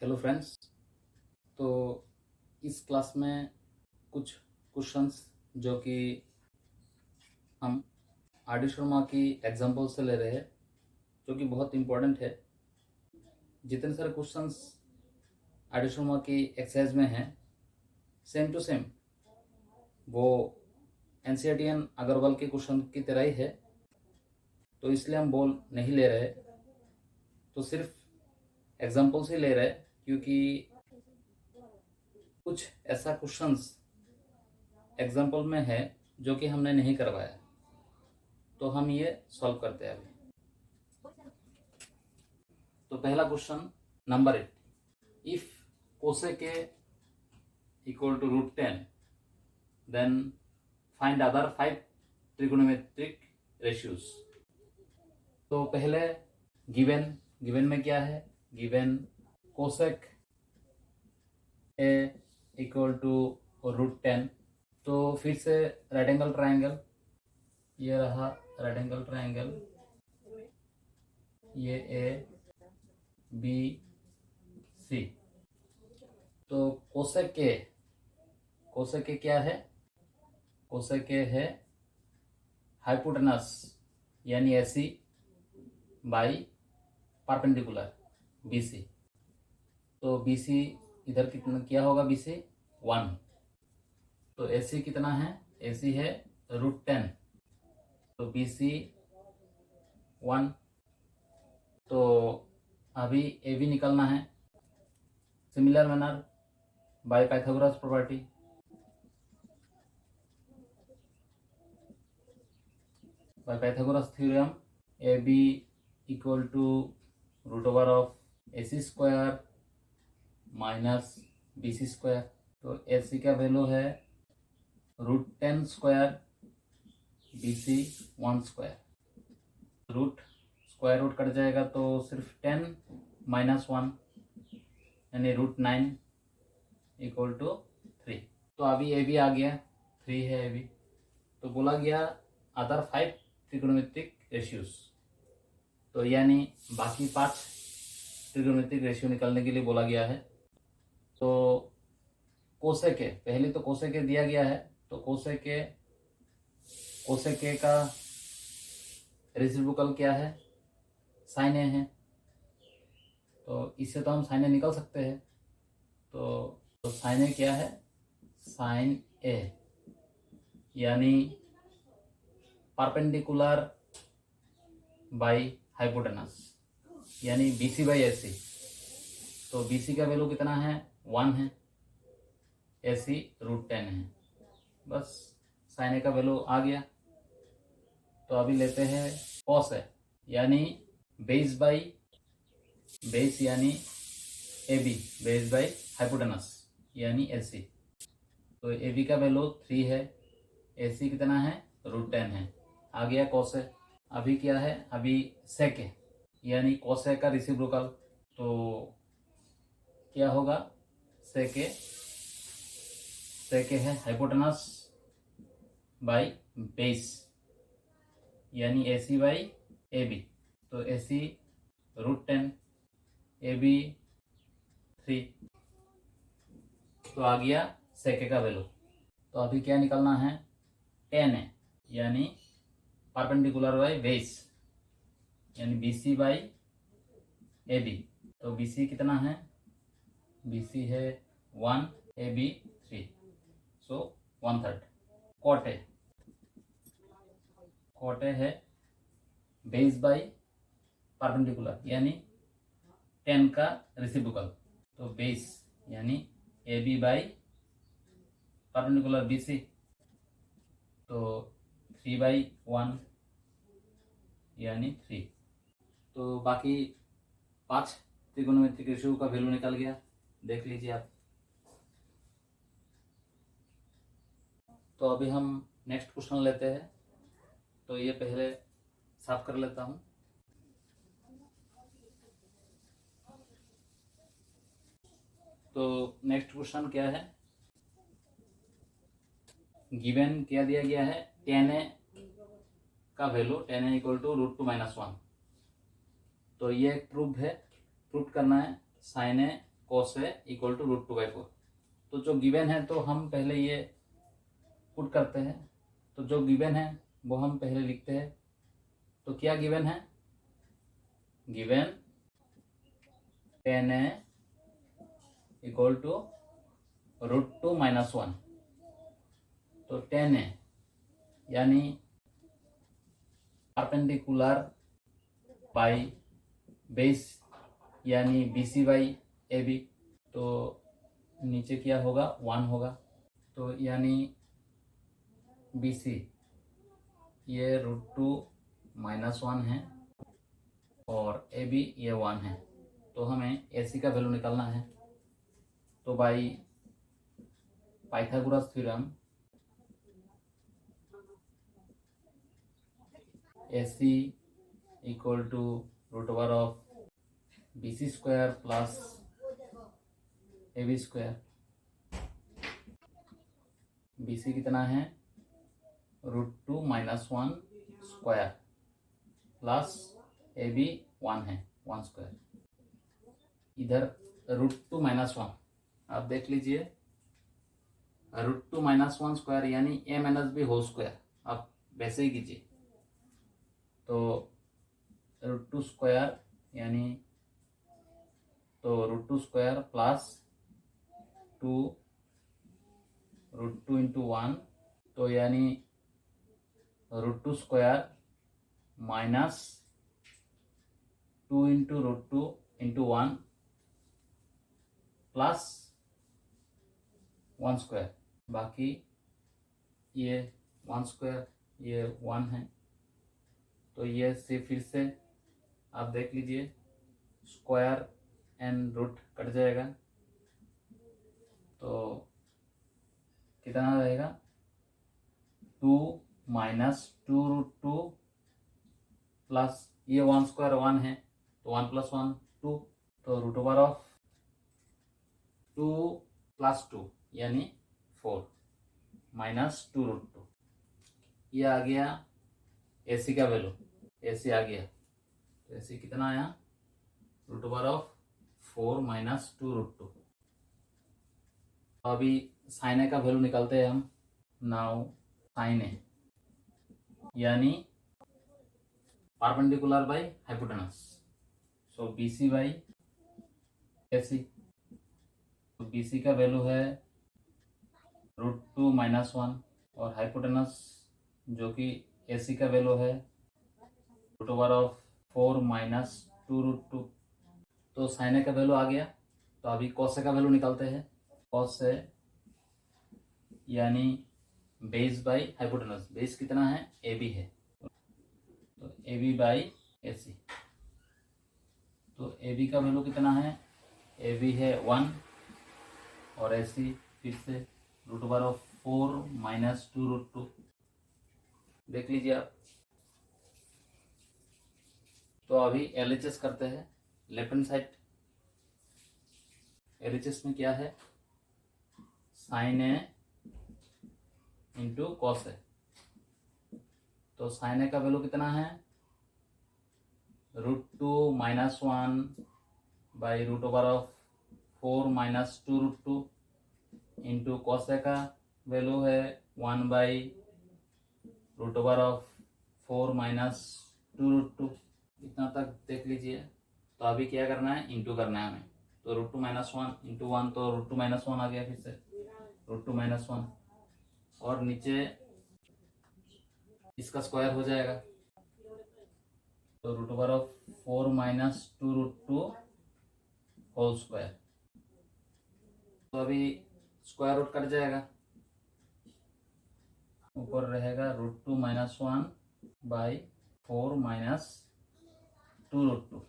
Hello friends. तो इस class में कुछ क्वेश्चंस जो कि हम आर डी शर्मा की एग्जाम्पल से ले रहे हैं, जो कि बहुत इम्पोर्टेंट है। जितने सारे क्वेश्चंस आर डी शर्मा की एक्सरसाइज में हैं, सेम टू सेम वो एनसीईआरटी अग्रवाल के क्वेश्चन की तरह ही है। तो इसलिए हम बोल नहीं ले रहे, तो सिर्फ एग्जाम्पल्स ही ले रहे, क्योंकि कुछ ऐसा क्वेश्चंस एग्जाम्पल में है जो कि हमने नहीं करवाया, तो हम ये सॉल्व करते हैं अभी। तो पहला question number 8, if cosec equal to √10 then find other 5 trigonometric ratios. तो पहले गिवन में क्या है, given cosec A equal to √10। तो फिर से राइट एंगल ट्रायंगल, ये रहा राइट एंगल ट्रायंगल, ये ए बी सी। तो कोसेक के क्या है, कोसेक के है हाइपोटेनस यानी एसी बाई परपेंडिकुलर बीसी। तो बीसी इधर कितना क्या होगा, बीसी 1। तो एसी कितना है, एसी है √10, तो बीसी 1। तो अभी ए बी निकलना है। Similar manner by Pythagoras property, by Pythagoras theorem A B equal to √AC² minus BC²। तो AC का वैल्यू है √10², BC 1²। Root square root cut जाएगा तो सिर्फ 10 - 1 यानी √9 इक्वल टू 3। तो अभी ए बी आ गया, 3 है ए बी। तो बोला गया अदर 5 ट्रिगोनोमेट्रिक रेशियोज, तो यानी बाकी 5 ट्रिगोनोमेट्रिक रेशियो निकालने के लिए बोला गया है। तो कोसेक पहले तो कोसेक दिया गया है, तो कोसेक का रेसिप्रोकल क्या है, साइन ए है। तो इससे तो हम साइन ए निकाल सकते हैं। तो साइन ए क्या है, साइन ए यानी परपेंडिकुलर बाई हाइपोटेनस यानी बीसी बाई एसी। तो बीसी का वैल्यू कितना है, 1 है, एसी √10 है। बस साइन ए का वैल्यू आ गया। तो अभी लेते हैं कॉस है यानी बेस यानी A B, base by hypotenuse यानी एसी। तो ए बी का वैल्यू 3 है, एसी कितना है, √10 है। आ गया कॉस है। अभी क्या है, अभी सेक है यानी कॉस का रेसिप्रोकल। तो क्या होगा, सेक है हाइपोटेनस बाई बेस यानी एसी बाई ए बी। तो एसी √10, ए बी 3। तो आ गया सेक का वैल्यू। तो अभी क्या निकलना है, 10 है यानी परपेंडिकुलर बाई बेस यानी बीसी बाई ए बी। तो बीसी कितना है, बीसी है 1, ए बी 3, सो 1/3। कोटे है बेस बाई परपेंडिकुलर यानी 10 का रेसिप्रोकल। तो बेस यानी A B by perpendicular BC. तो 3/1 यानी 3। तो बाकी 5 त्रिकोणमितिक रेशियो का वैल्यू निकल गया, देख लीजिए आप। तो अभी हम नेक्स्ट क्वेश्चन लेते हैं। तो ये पहले साफ कर लेता हूँ। तो नेक्स्ट क्वेश्चन क्या है, गिवन क्या दिया गया है, tan a का value, tan a equal to √2 - 1। तो ये एक प्रूफ है, प्रूफ करना है। Sine A cos A equal to √2/4। तो जो गिवन है तो हम पहले ये पुट करते हैं। तो जो गिवन है वो हम पहले लिखते हैं। तो क्या गिवन है? Given tan A equal to √2 - 1। तो tan A यानी परपेंडिकुलर बाई बेस यानी BC बाई AB। तो नीचे क्या होगा? 1 होगा। तो यानी BC ये √2 - 1 है और AB ये 1 है। तो हमें AC का वैल्यू निकालना है। तो by Pythagoras theorem AC equal to √BC² plus AB²। BC कितना है? √2 - 1² प्लस AB 1 है, 1²। इधर √2 - 1 आप देख लीजिए, √2 - 1² यानी A-B² आप वैसे ही कीजिए। तो √2² यानी √2² प्लस 2 √2 × 1 तो यानी √2² माइनस 2 × √2 × 1 प्लस 1²। बाकी ये 1² ये 1 है। तो ये से फिर से आप देख लीजिए, स्क्वायर एंड रूट कट जाएगा तो कितना रहेगा? 2 - 2√2 प्लस ये 1² 1 है तो 1 + 1 2। तो √2 + 2 यानी 4 - 2√2। ये आ गया AC का वैल्यू। AC आ गया तो AC कितना आया? √4 - 2√2। अभी sin A का वैल्यू निकालते हैं हम। नाउ sin A यानी perpendicular by hypotenuse. So BC by AC। तो BC का वैल्यू है √2 - 1 और हाइपोटेनस जो कि AC का वैल्यू है √4 - 2√2। तो sin A का वैल्यू आ गया। तो अभी cos A का वैल्यू निकालते हैं। cos A यानी बेस बाई हाइपोटेनस। बेस कितना है? AB है तो AB बाई AC। तो AB का वैल्यू कितना है? AB है 1 और AC फिर से √4 - 2√2। देख लीजिए आप। तो अभी LHS करते हैं। लेफ्ट हैंड साइड LHS में क्या है? sin A into cos A। तो sin A का वैल्यू कितना है? √2 - 1 बाई √4 - 2√2 इंटू cos A का वैल्यू है 1 बाई √4 - 2√2। इतना तक देख लीजिए। तो अभी क्या करना है? इंटू करना है हमें। तो √2 - 1 × 1 तो √2 - 1 आ गया। फिर से √2 - 1 और नीचे इसका स्क्वायर हो जाएगा तो √4 - 2√2 होल स्क्वायर। तो अभी स्क्वायर रूट कट जाएगा, ऊपर रहेगा √2 - 1 बाई 4 - 2√2।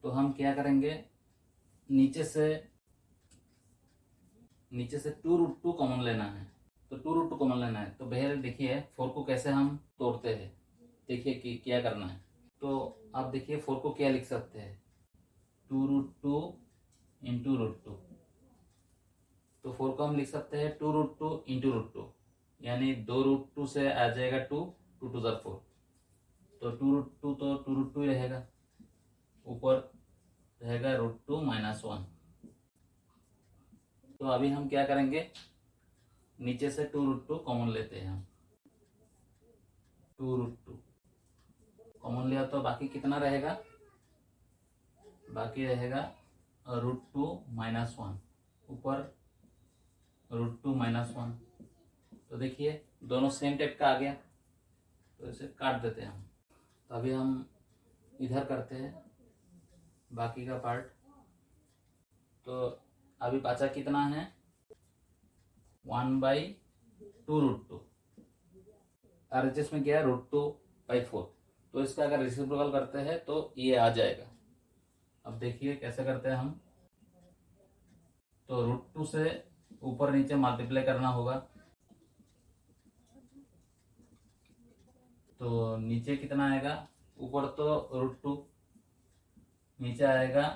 तो हम क्या करेंगे? नीचे से 2√2 कॉमन लेना है। तो 2√2 कॉमन लेना है। तो पहले देखिए 4 को कैसे हम तोड़ते हैं। देखिए कि क्या करना है। तो आप देखिए 4 को क्या लिख सकते हैं? 2√2 × √2। तो 4 को हम लिख सकते हैं 2√2 × √2 यानी 2√2 से आ जाएगा 2, 2 × 2 = 4। तो 2√2 तो 2√2 ही रहेगा। ऊपर -1। तो अभी हम क्या करेंगे, नीचे से 2√2 कॉमन लेते हैं हम। 2√2 कॉमन लिया तो बाकी कितना रहेगा, बाकी रहेगा √2 -1, ऊपर √2 -1। तो देखिए दोनों सेम टाइप का आ गया, तो इसे काट देते हैं हम। तो अभी हम इधर करते हैं बाकी का पार्ट। तो अभी बचा कितना है, 1/2√2। RHS में क्या है, √2/4। तो इसका अगर रेसिप्रोकल करते हैं तो ये आ जाएगा। अब देखिए कैसे करते हैं हम। तो √2 से ऊपर नीचे मल्टीप्लाई करना होगा। तो नीचे कितना आएगा, ऊपर तो √2, नीचे आएगा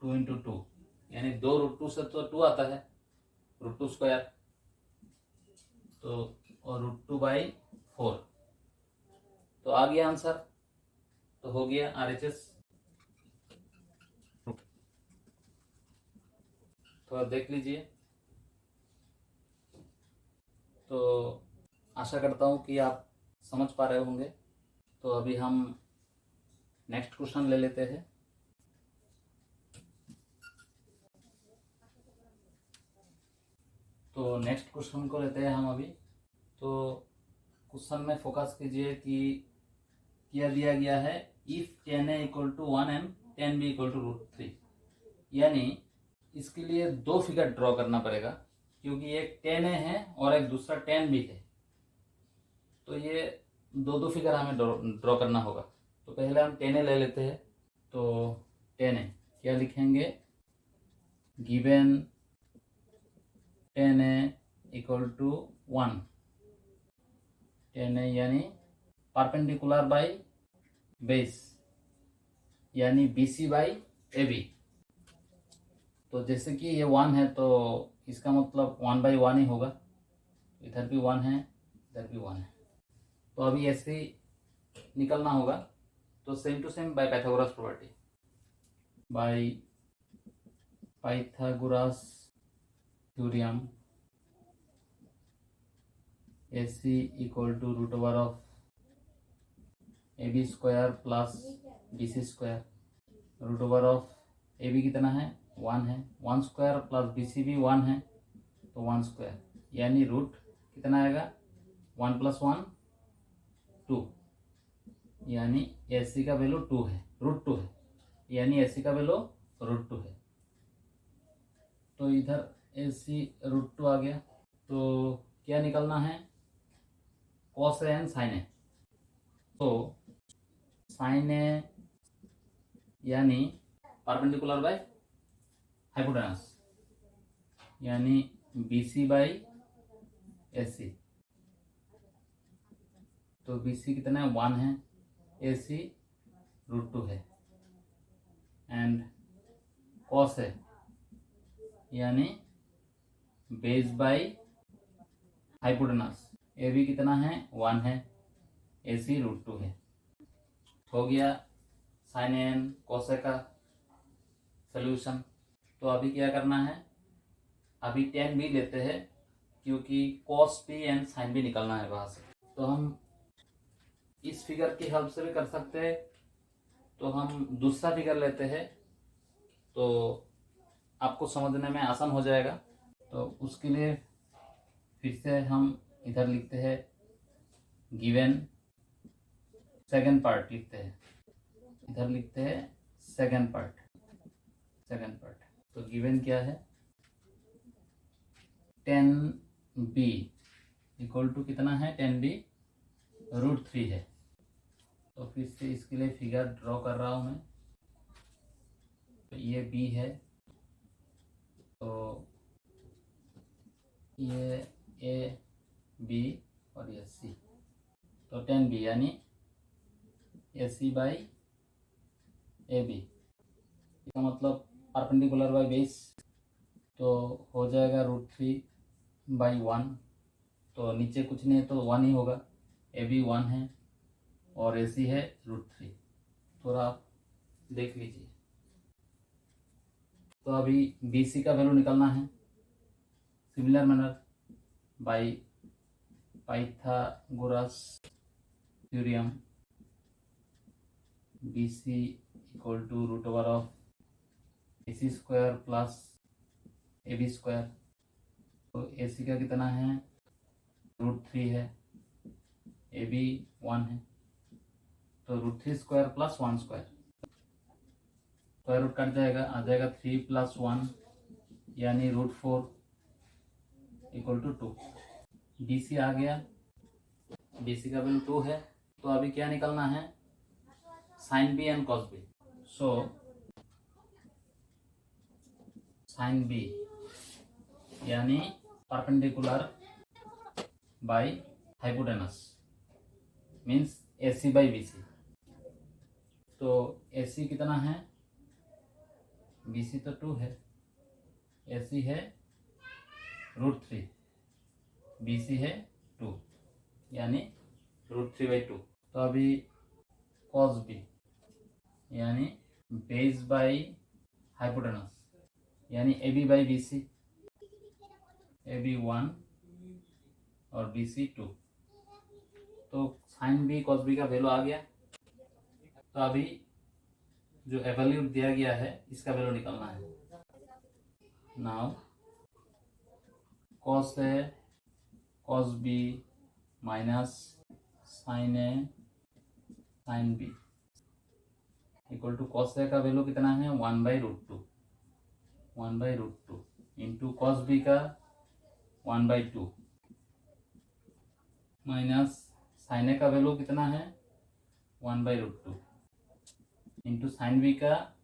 2 × 2, यानी 2√2 से तो 2 आता है, √2²। तो और √2/4। तो आ गया आंसर, तो हो गया RHS। तो देख लीजिए। तो आशा करता हूँ कि आप समझ पा रहे होंगे। तो अभी हम नेक्स्ट क्वेश्चन ले लेते हैं। तो नेक्स्ट क्वेश्चन को लेते हैं हम अभी। तो क्वेश्चन में फोकस कीजिए कि क्या दिया गया है, इफ 10a = 1 and 10b = √3। यानी इसके लिए दो फिगर ड्रॉ करना पड़ेगा, क्योंकि एक 10a है और एक दूसरा 10b है। तो ये दो फिगर हमें ड्रॉ करना होगा। तो पहले हम 10a ले लेते हैं। तो 10a क्या लिखेंगे, गिवन 10a = 1। 10a यानी परपेंडिकुलर बाई बेस, यानी BC/AB। तो जैसे कि ये 1 है तो इसका मतलब 1/1 ही होगा। इधर भी 1 है, इधर भी 1 है। तो अभी ऐसे निकलना होगा। तो same to same by Pythagoras property, by Pythagoras theorem, AC = √AB² + BC²। √AB कितना है, 1 है, 1² + BC भी 1 है, तो 1², यानी रूट कितना आएगा, 1 + 1 2, यानी AC का वैल्यू 2 है, √2 है, यानी AC का वैल्यू √2 है। तो इधर AC √2 आ गया। तो क्या निकलना है, cos A and sin A। तो sin A यानी परपेंडिकुलर बाय हाइपोटेनस, यानी BC/AC। तो BC कितना है, 1 है, AC √2 है। एंड cos A यानी बेस बाय हाइपोटेनस, AB कितना है, 1 है, AC √2 है। हो गया sin A and cos A का सोल्यूशन। तो अभी क्या करना है, अभी 10b लेते हैं, क्योंकि cos B and sin B निकलना है वहां से। तो हम इस फिगर की हेल्प से भी कर सकते हैं। तो हम दूसरा फिगर लेते हैं, तो आपको समझने में आसान हो जाएगा। तो उसके लिए फिर से हम इधर लिखते हैं, गिवन सेकंड पार्ट लिखते हैं, इधर लिखते हैं सेकंड पार्ट। तो गिवन क्या है, 10b = कितना है, 10b √3 है। तो फिर से इसके लिए फिगर ड्रॉ कर रहा हूं मैं। तो ये b है, तो ये A B और ये C। तो 10b यानी AC/AB, इसका मतलब परपेंडिकुलर बाय बेस। तो हो जाएगा √3/1। तो नीचे कुछ नहीं है तो 1 ही होगा, AB 1 है और AC है √3। थोड़ा आप देख लीजिए। तो अभी बी सी का वैल्यू निकालना है। Similar manner by Pythagoras theorem B C equal to root over of A C square plus A B square. तो ए सी का कितना है, √3 है, ए बी 1 है, तो √3 square plus 1 square, square root cut जाएगा, आ जाएगा 3 प्लस 1 यानी √4 इक्वल टू 2। बी सी आ गया, बी सी का वैल्यू 2 है। तो अभी क्या निकलना है, sine B and cos B. So sine B यानी perpendicular by hypotenuse means A C by B C. तो ए सी कितना है, बी सी तो 2 है, ए सी है √3, बी सी है 2 यानी √3/2। तो अभी कॉस बी यानी बेस बाई हाइपोटेनस यानी A B by B C, A B 1 और बी सी 2। तो साइन बी कॉस बी का वैल्यू आ गया। तो अभी जो एवल्यूट दिया गया है इसका वैल्यू निकालना है। Now cos A cos B minus sine A sine B equal to cos A का वैल्यू कितना है, 1/√2, 1/√2 इंटू कॉस बी का 1/2 माइनस साइन ए का वैल्यू कितना है, 1/√2 इंटू साइन बी का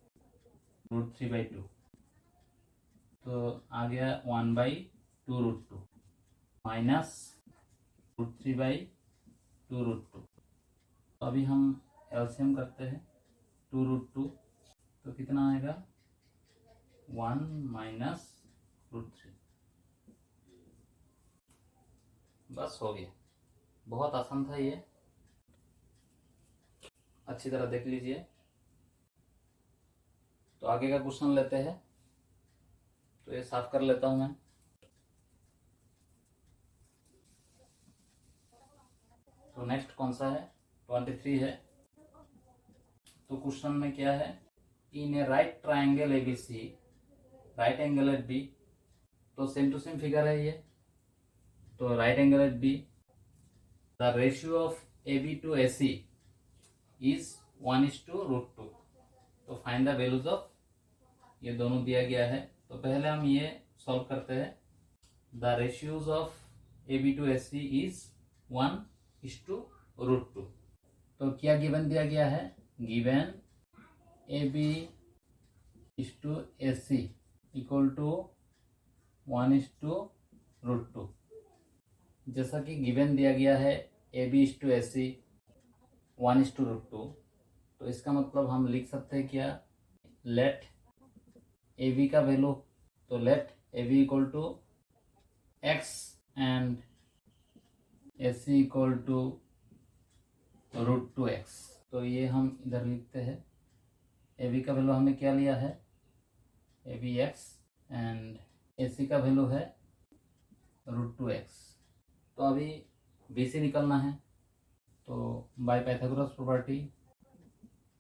√3/2। तो आ गया 1/2√2 माइनस √3/2√2। तो अभी हम एलसीएम करते हैं, 2√2 तो कितना आएगा, 1 माइनस √3। बस हो गया, बहुत आसान था ये, अच्छी तरह देख लीजिए। तो आगे का क्वेश्चन लेते हैं। तो ये साफ कर लेता हूं मैं। तो नेक्स्ट कौन सा है, 23 है। तो क्वेश्चन में क्या है, in a right triangle ABC right angle at B. तो सेम टू सेम फिगर है ये। तो right angle at B the ratio of A B to A C is 1:√2। तो फाइंड द वैल्यूज ऑफ, ये दोनों दिया गया है। तो पहले हम ये सॉल्व करते हैं। The ratios of A B to A C is 1:√2। तो क्या गिवन दिया गया है, given A B is to A C equal to 1:√2। जैसा कि गिवन दिया गया है A B is to A C 1:√2, तो इसका मतलब हम लिख सकते हैं क्या, लेट ए बी का वैल्यू, तो let A B equal to x and A C equal to √2x। तो ये हम इधर लिखते हैं। ए बी का वैल्यू हमें क्या लिया है, A B x and A सी का वैल्यू है √2x। तो अभी बी सी निकलना है। तो by Pythagoras property,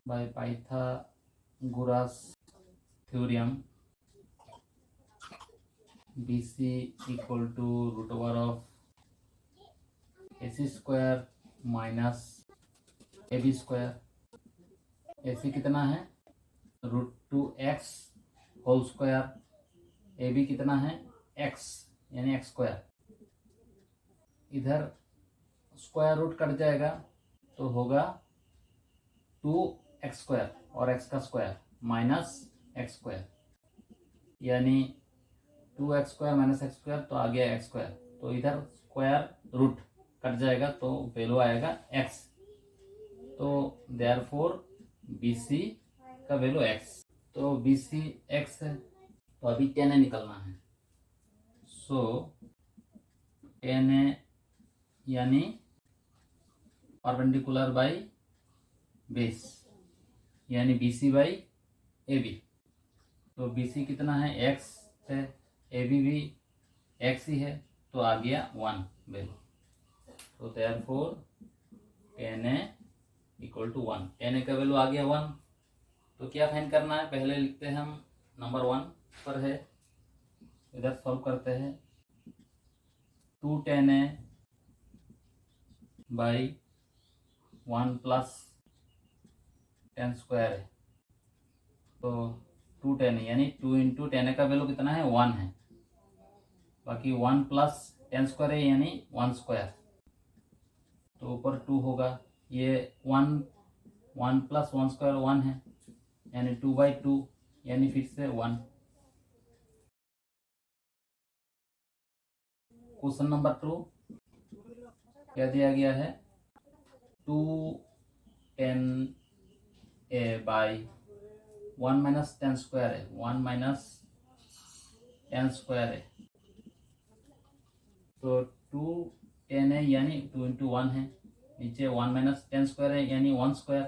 by Pythagoras theorem B C equal to root over of A C square minus A B square. A C कितना है, √2x whole square, A B कितना है, x यानी x स्क्वायर। इधर square root cut जाएगा तो होगा 2x square और x का स्क्वायर माइनस x स्क्वायर, यानी 2x square minus x square, तो आ गया x स्क्वायर। तो इधर स्क्वायर रूट कट जाएगा तो वैल्यू आएगा x। तो देयरफॉर बी सी का वैल्यू x। तो बी सी x है, तो अभी tan a निकलना है। सो tan a यानी परपेंडिकुलर बाई बेस यानी B C by A B. तो BC कितना है, x है, AB भी x ही है, तो आ गया 1 वैल्यू। तो therefore tan A equal to 1, tan A का वैल्यू आ गया 1। तो क्या फाइंड करना है, पहले लिखते हैं हम, नंबर 1 पर है, इधर सॉल्व करते हैं। 2 tan A by 1 plus tan square है, तो 2 tan A यानी 2 इंटू tan A का वैल्यू कितना है, 1 है, बाकी 1 प्लस tan स्क्वायर है यानी 1 स्क्वायर, तो ऊपर 2 होगा, ये 1 प्लस 1 स्क्वायर 1 है, यानी 2/2 यानी फिर से 1। क्वेश्चन नंबर 2 क्या दिया गया है, 2 tan A by 1 minus tan square है, 1 माइनस tan स्क्वायर है, तो 2 tan A यानी 2 इंटू 1 है, नीचे 1 माइनस tan स्क्वायर है यानी 1 स्क्वायर,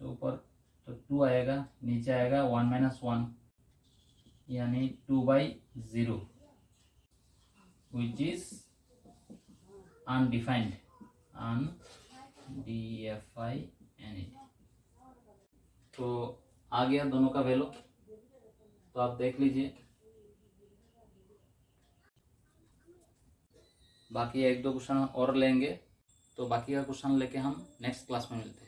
तो ऊपर तो 2 आएगा, नीचे आएगा 1 माइनस 1 यानी 2/0 विच इज अनडिफाइंड, undefined। तो आ गया दोनों का वैल्यू, तो आप देख लीजिए, बाकी 1-2 क्वेश्चन और लेंगे, तो बाकी का क्वेश्चन लेके हम नेक्स्ट क्लास में मिलते हैं।